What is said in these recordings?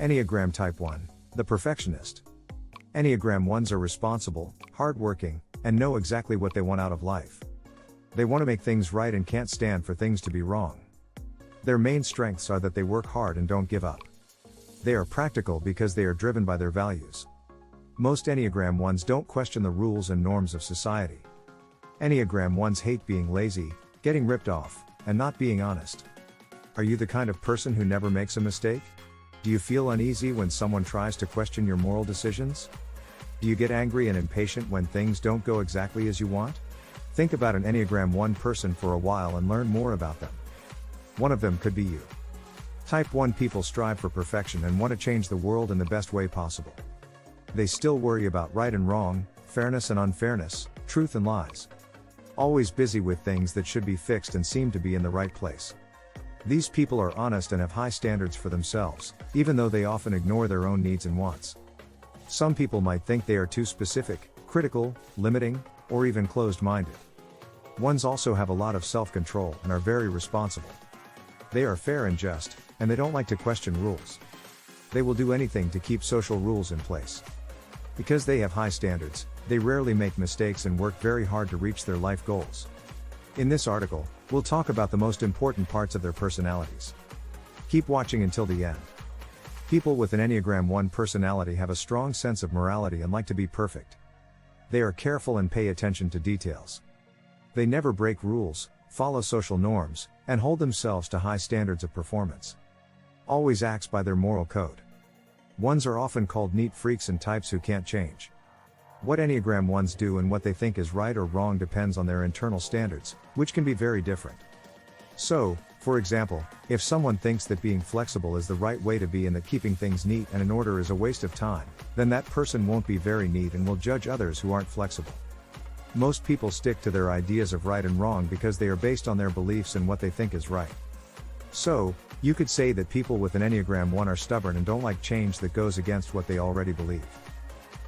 Enneagram Type 1, the perfectionist. Enneagram 1s are responsible, hardworking, and know exactly what they want out of life. They want to make things right and can't stand for things to be wrong. Their main strengths are that they work hard and don't give up. They are practical because they are driven by their values. Most Enneagram 1s don't question the rules and norms of society. Enneagram 1s hate being lazy, getting ripped off, and not being honest. Are you the kind of person who never makes a mistake? Do you feel uneasy when someone tries to question your moral decisions? Do you get angry and impatient when things don't go exactly as you want? Think about an Enneagram 1 person for a while and learn more about them. One of them could be you. Type 1 people strive for perfection and want to change the world in the best way possible. They still worry about right and wrong, fairness and unfairness, truth and lies. Always busy with things that should be fixed and seem to be in the right place. These people are honest and have high standards for themselves, even though they often ignore their own needs and wants. Some people might think they are too specific, critical, limiting, or even closed-minded. Ones also have a lot of self-control and are very responsible. They are fair and just, and they don't like to question rules. They will do anything to keep social rules in place. Because they have high standards, they rarely make mistakes and work very hard to reach their life goals. In this article, we'll talk about the most important parts of their personalities. Keep watching until the end. People with an Enneagram 1 personality have a strong sense of morality and like to be perfect. They are careful and pay attention to details. They never break rules, follow social norms, and hold themselves to high standards of performance. Always acts by their moral code. Ones are often called neat freaks and types who can't change. What Enneagram 1s do and what they think is right or wrong depends on their internal standards, which can be very different. So, for example, if someone thinks that being flexible is the right way to be and that keeping things neat and in order is a waste of time, then that person won't be very neat and will judge others who aren't flexible. Most people stick to their ideas of right and wrong because they are based on their beliefs and what they think is right. So, you could say that people with an Enneagram 1 are stubborn and don't like change that goes against what they already believe.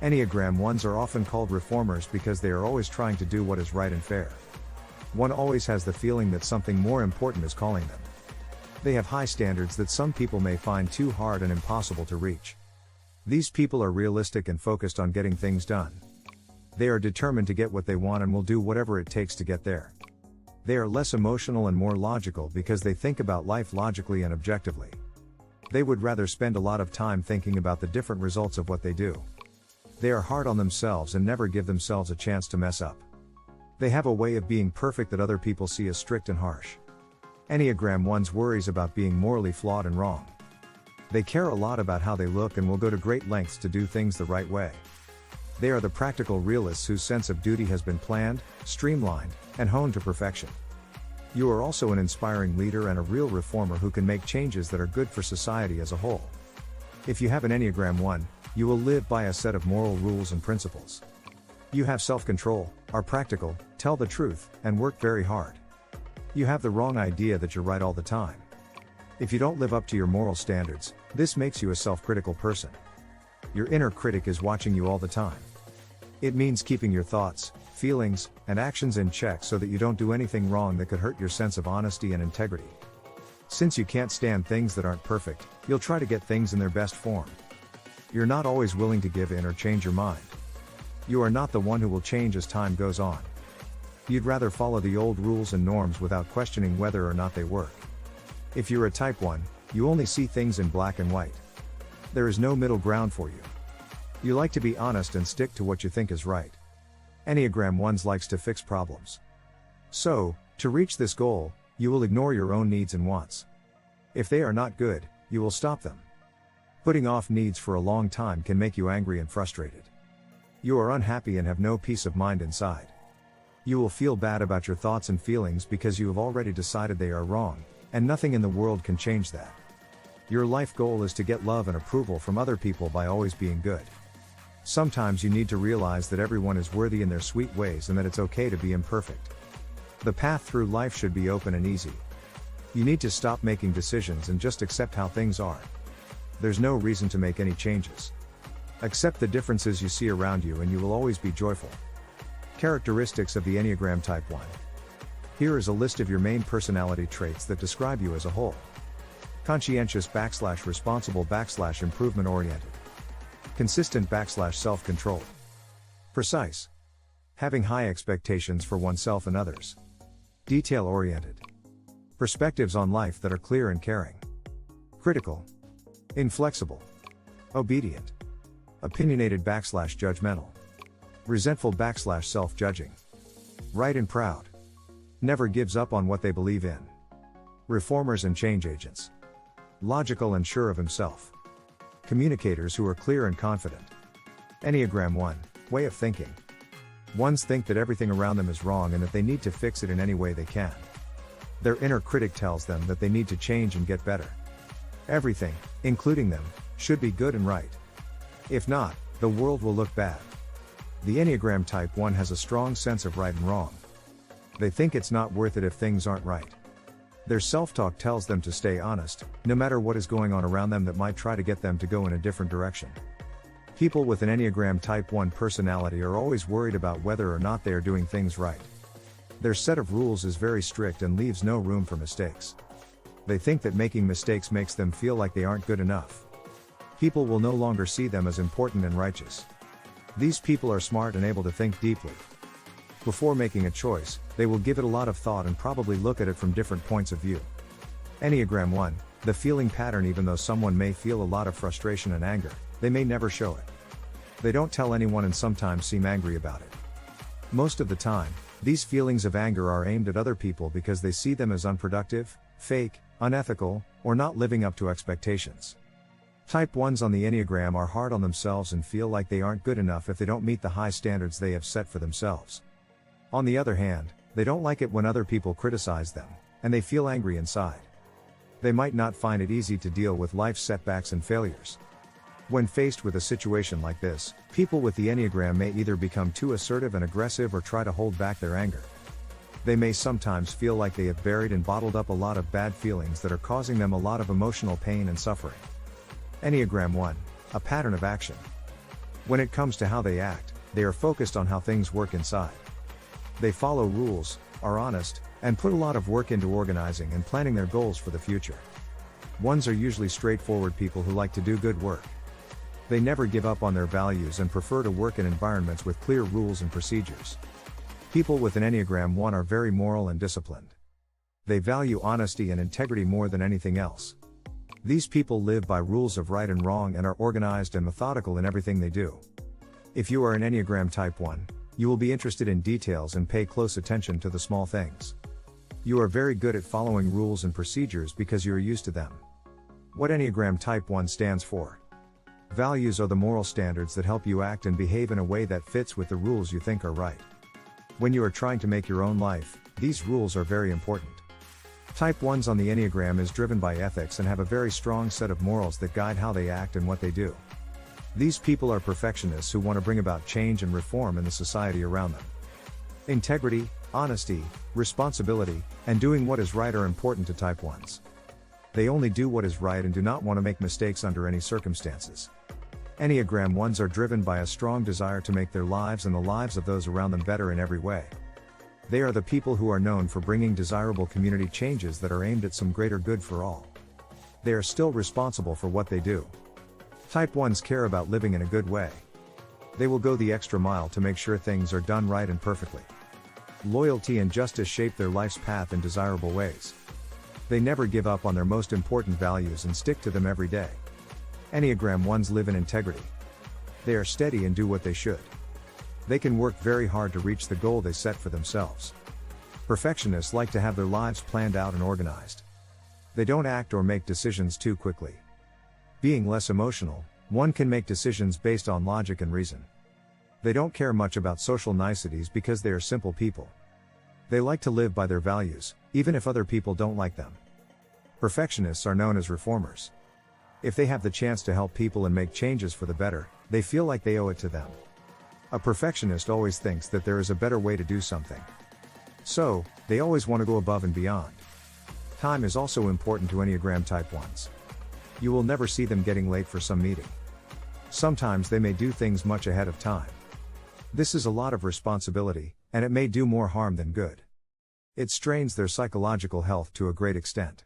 Enneagram 1s are often called reformers because they are always trying to do what is right and fair. One always has the feeling that something more important is calling them. They have high standards that some people may find too hard and impossible to reach. These people are realistic and focused on getting things done. They are determined to get what they want and will do whatever it takes to get there. They are less emotional and more logical because they think about life logically and objectively. They would rather spend a lot of time thinking about the different results of what they do. They are hard on themselves and never give themselves a chance to mess up. They have a way of being perfect that other people see as strict and harsh. Enneagram 1s worries about being morally flawed and wrong. They care a lot about how they look and will go to great lengths to do things the right way. They are the practical realists whose sense of duty has been planned, streamlined, and honed to perfection. You are also an inspiring leader and a real reformer who can make changes that are good for society as a whole. If you have an Enneagram 1, you will live by a set of moral rules and principles. You have self-control, are practical, tell the truth, and work very hard. You have the wrong idea that you're right all the time. If you don't live up to your moral standards, this makes you a self-critical person. Your inner critic is watching you all the time. It means keeping your thoughts, feelings, and actions in check so that you don't do anything wrong that could hurt your sense of honesty and integrity. Since you can't stand things that aren't perfect, you'll try to get things in their best form. You're not always willing to give in or change your mind. You are not the one who will change as time goes on. You'd rather follow the old rules and norms without questioning whether or not they work. If you're a Type 1, you only see things in black and white. There is no middle ground for you. You like to be honest and stick to what you think is right. Enneagram 1s likes to fix problems. So, to reach this goal, you will ignore your own needs and wants. If they are not good, you will stop them. Putting off needs for a long time can make you angry and frustrated. You are unhappy and have no peace of mind inside. You will feel bad about your thoughts and feelings because you have already decided they are wrong, and nothing in the world can change that. Your life goal is to get love and approval from other people by always being good. Sometimes you need to realize that everyone is worthy in their sweet ways and that it's okay to be imperfect. The path through life should be open and easy. You need to stop making decisions and just accept how things are. There's no reason to make any changes. Accept the differences you see around you and you will always be joyful. Characteristics of the Enneagram Type 1. Here is a list of your main personality traits that describe you as a whole. Conscientious / responsible / improvement oriented. Consistent / self-controlled. Precise. Having high expectations for oneself and others. Detail oriented. Perspectives on life that are clear and caring. Critical. Inflexible. Obedient. Opinionated / judgmental. Resentful / self-judging. Right and proud. Never gives up on what they believe in. Reformers and change agents. Logical and sure of himself. Communicators who are clear and confident. Enneagram 1, way of thinking. Ones think that everything around them is wrong and that they need to fix it in any way they can. Their inner critic tells them that they need to change and get better. Everything, including them, should be good and right. If not, the world will look bad. The Enneagram Type 1 has a strong sense of right and wrong. They think it's not worth it if things aren't right. Their self-talk tells them to stay honest, no matter what is going on around them that might try to get them to go in a different direction. People with an Enneagram Type 1 personality are always worried about whether or not they are doing things right. Their set of rules is very strict and leaves no room for mistakes. They think that making mistakes makes them feel like they aren't good enough. People will no longer see them as important and righteous. These people are smart and able to think deeply. Before making a choice, they will give it a lot of thought and probably look at it from different points of view. Enneagram 1, the feeling pattern. Even though someone may feel a lot of frustration and anger, they may never show it. They don't tell anyone and sometimes seem angry about it. Most of the time, these feelings of anger are aimed at other people because they see them as unproductive, fake, unethical, or not living up to expectations. Type 1s on the Enneagram are hard on themselves and feel like they aren't good enough if they don't meet the high standards they have set for themselves. On the other hand, they don't like it when other people criticize them, and they feel angry inside. They might not find it easy to deal with life's setbacks and failures. When faced with a situation like this, people with the Enneagram may either become too assertive and aggressive or try to hold back their anger. They may sometimes feel like they have buried and bottled up a lot of bad feelings that are causing them a lot of emotional pain and suffering. Enneagram 1, a pattern of action. When it comes to how they act, they are focused on how things work inside. They follow rules, are honest, and put a lot of work into organizing and planning their goals for the future. Ones are usually straightforward people who like to do good work. They never give up on their values and prefer to work in environments with clear rules and procedures. People with an Enneagram 1 are very moral and disciplined. They value honesty and integrity more than anything else. These people live by rules of right and wrong and are organized and methodical in everything they do. If you are an Enneagram Type 1, you will be interested in details and pay close attention to the small things. You are very good at following rules and procedures because you are used to them. What Enneagram Type 1 stands for? Values are the moral standards that help you act and behave in a way that fits with the rules you think are right. When you are trying to make your own life, these rules are very important. Type 1s on the Enneagram is driven by ethics and have a very strong set of morals that guide how they act and what they do. These people are perfectionists who want to bring about change and reform in the society around them. Integrity, honesty, responsibility, and doing what is right are important to Type 1s. They only do what is right and do not want to make mistakes under any circumstances. Enneagram 1s are driven by a strong desire to make their lives and the lives of those around them better in every way. They are the people who are known for bringing desirable community changes that are aimed at some greater good for all. They are still responsible for what they do. Type 1s care about living in a good way. They will go the extra mile to make sure things are done right and perfectly. Loyalty and justice shape their life's path in desirable ways. They never give up on their most important values and stick to them every day. Enneagram 1s live in integrity. They are steady and do what they should. They can work very hard to reach the goal they set for themselves. Perfectionists like to have their lives planned out and organized. They don't act or make decisions too quickly. Being less emotional, one can make decisions based on logic and reason. They don't care much about social niceties because they are simple people. They like to live by their values, even if other people don't like them. Perfectionists are known as reformers. If they have the chance to help people and make changes for the better, they feel like they owe it to them. A perfectionist always thinks that there is a better way to do something. So, they always want to go above and beyond. Time is also important to Enneagram Type 1s. You will never see them getting late for some meeting. Sometimes they may do things much ahead of time. This is a lot of responsibility, and it may do more harm than good. It strains their psychological health to a great extent.